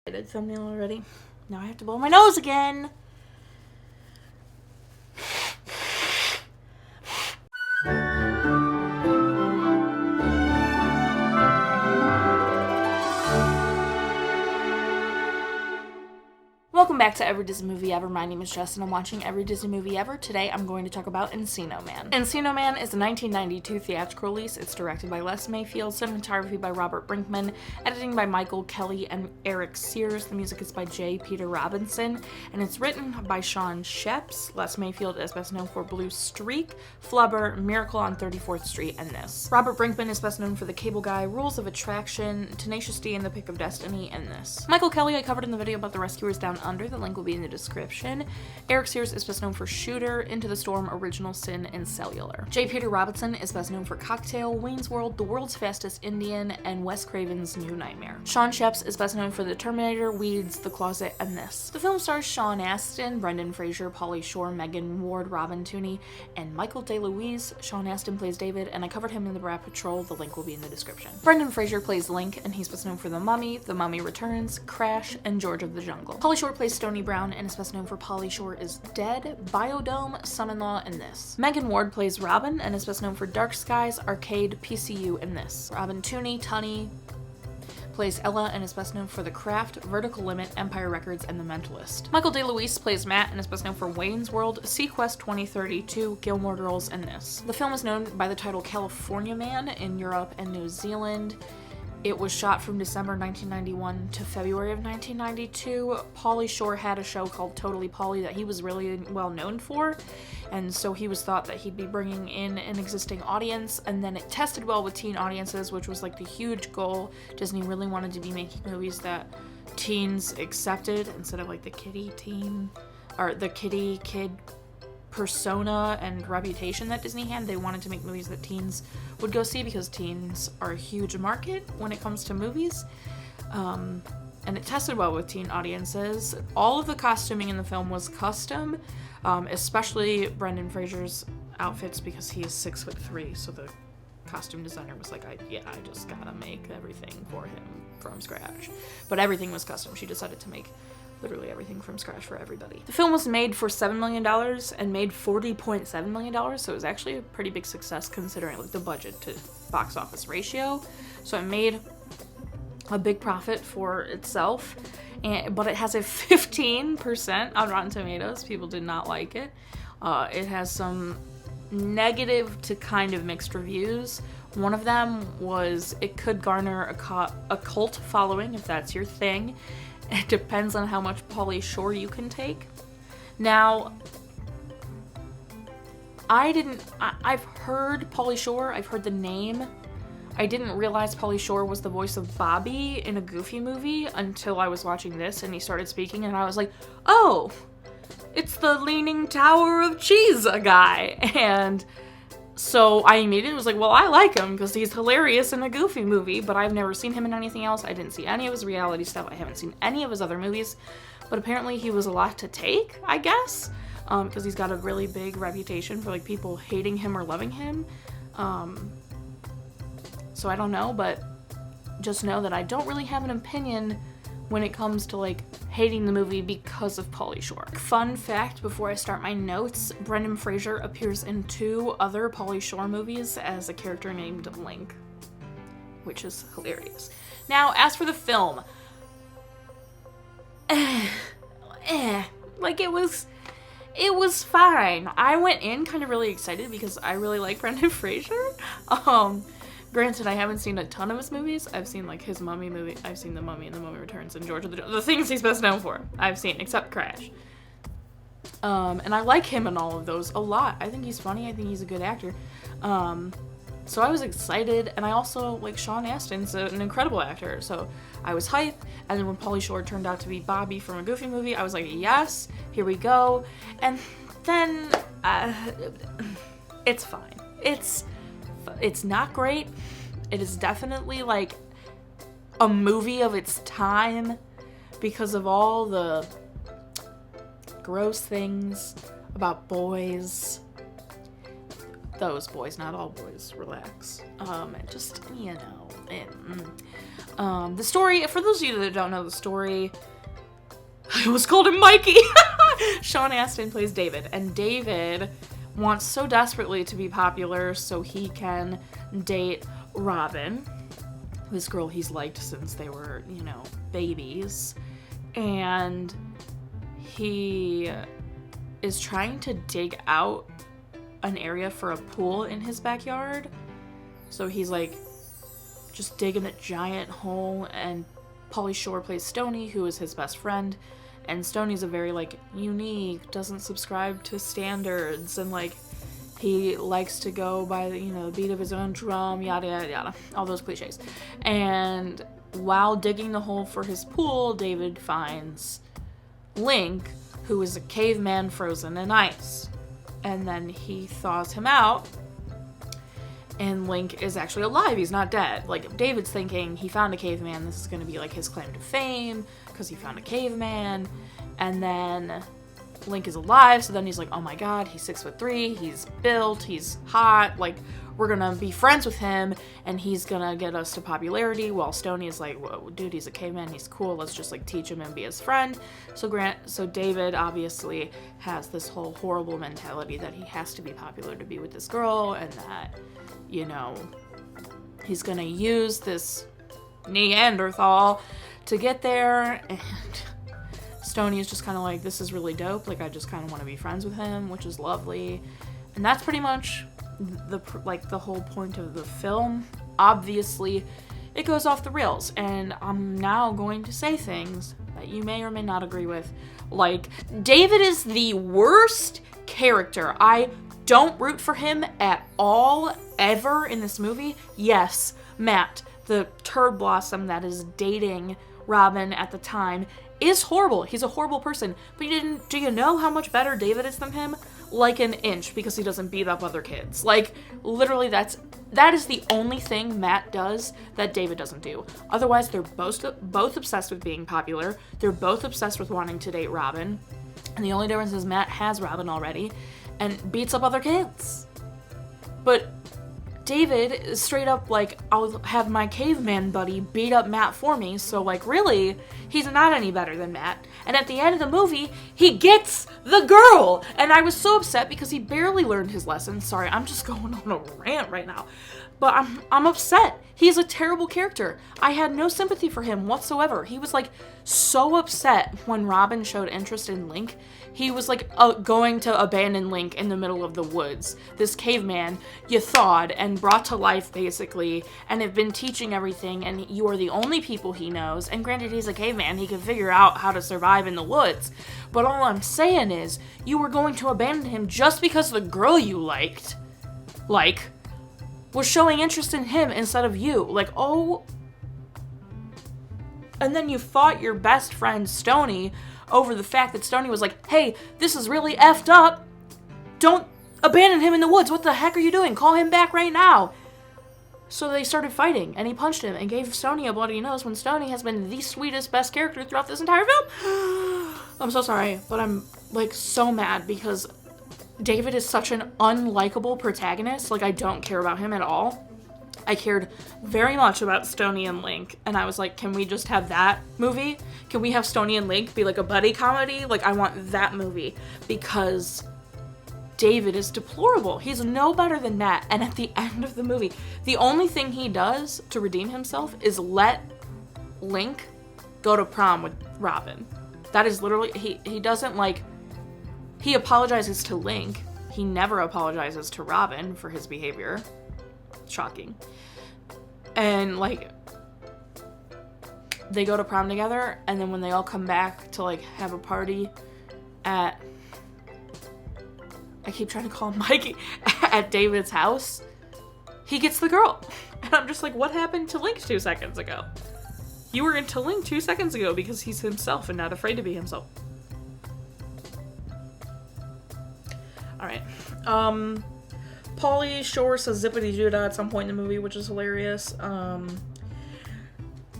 I did thumbnail already. Now I have to blow my nose again. Welcome back to Every Disney Movie Ever. My name is Jess and I'm watching Every Disney Movie Ever. Today I'm going to talk about Encino Man. Encino Man is a 1992 theatrical release. It's directed by Mayfield, cinematography by Robert Brinkmann, editing by Michael Kelly and Eric Sears. The music is by J. Peter Robinson, and it's written by Shawn Schepps. Les Mayfield is best known for Blue Streak, Flubber, Miracle on 34th Street, and this. Robert Brinkmann is best known for The Cable Guy, Rules of Attraction, Tenacious D, and The Pick of Destiny, and this. Michael Kelly I covered in the video about The Rescuers Down Under. The link will be in the description. Eric Sears is best known for Shooter, Into the Storm, Original Sin, and Cellular. J. Peter Robinson is best known for Cocktail, Wayne's World, The World's Fastest Indian, and Wes Craven's New Nightmare. Shawn Schepps is best known for The Terminator, Weeds, The Closet, and this. The film stars Sean Astin, Brendan Fraser, Pauly Shore, Megan Ward, Robin Tooney, and Michael DeLuise. Sean Astin plays David, and I covered him in The Brat Patrol. The link will be in the description. Brendan Fraser plays Link, and he's best known for The Mummy Returns, Crash, and George of the Jungle. Pauly Shore plays Stony Brown and is best known for Pauly Shore is Dead, Biodome, Son-in-Law, and this. Megan Ward plays Robin and is best known for Dark Skies, Arcade, PCU, and this. Robin Tooney, plays Ella and is best known for The Craft, Vertical Limit, Empire Records, and The Mentalist. Michael DeLuise plays Matt and is best known for Wayne's World, Sequest 2032, Gilmore Girls, and this. The film is known by the title California Man in Europe and New Zealand. It was shot from December 1991 to February of 1992. Pauly Shore had a show called Totally Pauly that he was really well known for, and so he was thought that he'd be bringing in an existing audience, and then it tested well with teen audiences, which was like the huge goal. Disney really wanted to be making movies that teens accepted instead of like the kiddie kid persona and reputation that Disney had. They wanted to make movies that teens would go see because teens are a huge market when it comes to movies. And it tested well with teen audiences. All of the costuming in the film was custom, especially Brendan Fraser's outfits because he is 6'3", so the costume designer was like, I just gotta make everything for him from scratch. But everything was custom. She decided to make literally everything from scratch for everybody. The film was made for $7 million and made $40.7 million, so it was actually a pretty big success considering like the budget to box office ratio. So it made a big profit for itself, but it has a 15% on Rotten Tomatoes. People did not like it. It has some negative to kind of mixed reviews. One of them was it could garner a cult following if that's your thing. It depends on how much Pauly Shore you can take. Now, I've heard Pauly Shore, I've heard the name. I didn't realize Pauly Shore was the voice of Bobby in a Goofy movie until I was watching this and he started speaking and I was like, oh, it's the Leaning Tower of Cheese guy. And so I immediately was like, well, I like him because he's hilarious in a Goofy movie, but I've never seen him in anything else. I didn't see any of his reality stuff. I haven't seen any of his other movies, but apparently he was a lot to take, I guess, because he's got a really big reputation for like people hating him or loving him. So I don't know, but just know that I don't really have an opinion when it comes to like hating the movie because of Pauly Shore. Fun fact before I start my notes, Brendan Fraser appears in 2 other Pauly Shore movies as a character named Link, which is hilarious. Now, as for the film, like it was fine. I went in kind of really excited because I really like Brendan Fraser. Granted, I haven't seen a ton of his movies. I've seen like his Mummy movie. I've seen The Mummy and The Mummy Returns and George of the things he's best known for. I've seen, except Crash. And I like him in all of those a lot. I think he's funny. I think he's a good actor. So I was excited, and I also like Sean Astin's an incredible actor. So I was hyped. And then when Pauly Shore turned out to be Bobby from a Goofy movie, I was like, yes, here we go. And then it's fine. It's not great. It is definitely like a movie of its time because of all the gross things about boys. Those boys, not all boys, relax. Just, you know. The story, for those of you that don't know the story, I almost called him Mikey. Shawn Astin plays David, and David wants so desperately to be popular so he can date Robin, this girl he's liked since they were, babies. And he is trying to dig out an area for a pool in his backyard. So he's like just digging a giant hole, and Pauly Shore plays Stoney, who is his best friend. And Stoney's a very unique, doesn't subscribe to standards, and he likes to go by the beat of his own drum, yada yada yada, all those cliches. And while digging the hole for his pool, David finds Link, who is a caveman frozen in ice. And then he thaws him out, and Link is actually alive. He's not dead. David's thinking he found a caveman. This is going to be his claim to fame because he found a caveman. And then Link is alive. So then he's like, oh my god, he's 6'3", he's built, he's hot. We're going to be friends with him, and he's going to get us to popularity. While Stoney is like, whoa, dude, he's a caveman. He's cool. Let's just teach him and be his friend. So David obviously has this whole horrible mentality that he has to be popular to be with this girl, and that, he's going to use this Neanderthal to get there. And Stoney is just kind of like, this is really dope. I just kind of want to be friends with him, which is lovely. And that's pretty much the whole point of the film. Obviously, it goes off the rails, and I'm now going to say things that you may or may not agree with. David is the worst character. I don't root for him at all, ever, in this movie. Yes, Matt, the turd blossom that is dating Robin at the time, is horrible. He's a horrible person. But do you know how much better David is than him? An inch, because he doesn't beat up other kids. Literally, that is the only thing Matt does that David doesn't do. Otherwise, they're both obsessed with being popular. They're both obsessed with wanting to date Robin. And the only difference is Matt has Robin already and beats up other kids. But David is straight up I'll have my caveman buddy beat up Matt for me, so really, he's not any better than Matt. And at the end of the movie, he gets the girl! And I was so upset because he barely learned his lesson. Sorry, I'm just going on a rant right now. But I'm upset. He's a terrible character. I had no sympathy for him whatsoever. He was so upset when Robin showed interest in Link. He was going to abandon Link in the middle of the woods. This caveman you thawed and brought to life, basically, and have been teaching everything, and you are the only people he knows. And granted, he's a caveman. He can figure out how to survive in the woods. But all I'm saying is, you were going to abandon him just because the girl you liked, was showing interest in him instead of you. Oh. And then you fought your best friend, Stoney, over the fact that Stoney was like, hey, this is really effed up. Don't abandon him in the woods. What the heck are you doing? Call him back right now. So they started fighting, and he punched him and gave Stoney a bloody nose when Stoney has been the sweetest, best character throughout this entire film. I'm so sorry, but I'm, so mad because David is such an unlikable protagonist. I don't care about him at all. I cared very much about Stoney and Link, and I was like, can we just have that movie? Can we have Stoney and Link be a buddy comedy? I want that movie, because David is deplorable. He's no better than that. And at the end of the movie, the only thing he does to redeem himself is let Link go to prom with Robin. That is literally, he doesn't he apologizes to Link. He never apologizes to Robin for his behavior. Shocking. And they go to prom together, and then when they all come back to have a party at, I keep trying to call him Mikey, at David's house, he gets the girl. And I'm just what happened to Link 2 seconds ago? You were into Link 2 seconds ago because he's himself and not afraid to be himself. Alright. Pauly Shore says zippity doo at some point in the movie, which is hilarious.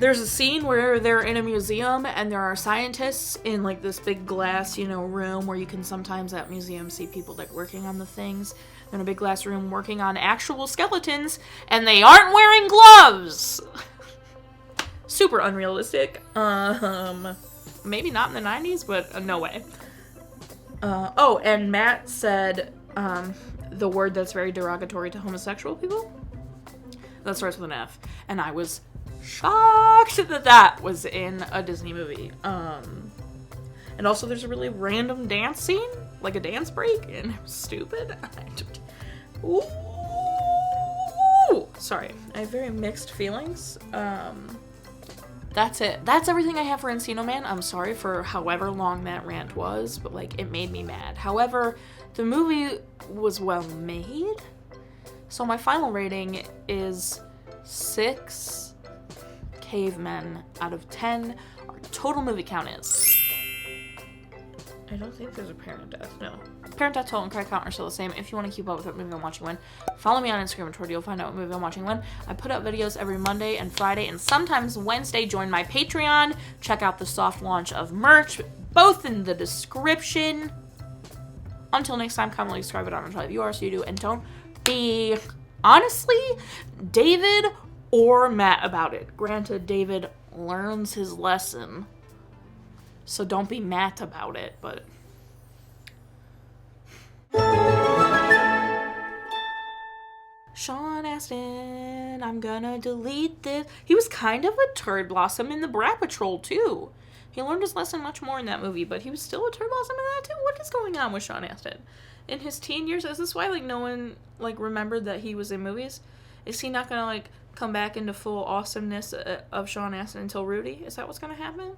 There's a scene where they're in a museum and there are scientists in like this big glass, room where you can sometimes at museums see people like working on the things. They're in a big glass room working on actual skeletons and they aren't wearing gloves. Super unrealistic. Maybe not in the 90s, but no way. And Matt said the word that's very derogatory to homosexual people. That starts with an F. And I was shocked that was in a Disney movie. And also there's a really random dance scene, like a dance break, and it was stupid. Ooh! Sorry, I have very mixed feelings. That's it. That's everything I have for Encino Man. I'm sorry for however long that rant was, but like it made me mad. However, the movie was well made. So my final rating is 6 cavemen out of 10. Our total movie count is... I don't think there's a parent death, no. Parent death, total, and cry count are still the same. If you want to keep up with what movie I'm watching when, follow me on Instagram and Twitter. You'll find out what movie I'm watching when. I put out videos every Monday and Friday and sometimes Wednesday. Join my Patreon. Check out the soft launch of merch, both in the description. Until next time, comment, like, subscribe, it on if you are, so you do. And don't be, honestly, David or Matt about it. Granted, David learns his lesson. So don't be Matt about it, but... Shawn Astin, I'm gonna delete this. He was kind of a turd blossom in the Brat Patrol, too. He learned his lesson much more in that movie, but he was still a turd blossom in that, too. What is going on with Shawn Astin? In his teen years, is this why, like, no one, like, remembered that he was in movies? Is he not gonna, like, come back into full awesomeness of Shawn Astin until Rudy? Is that what's gonna happen?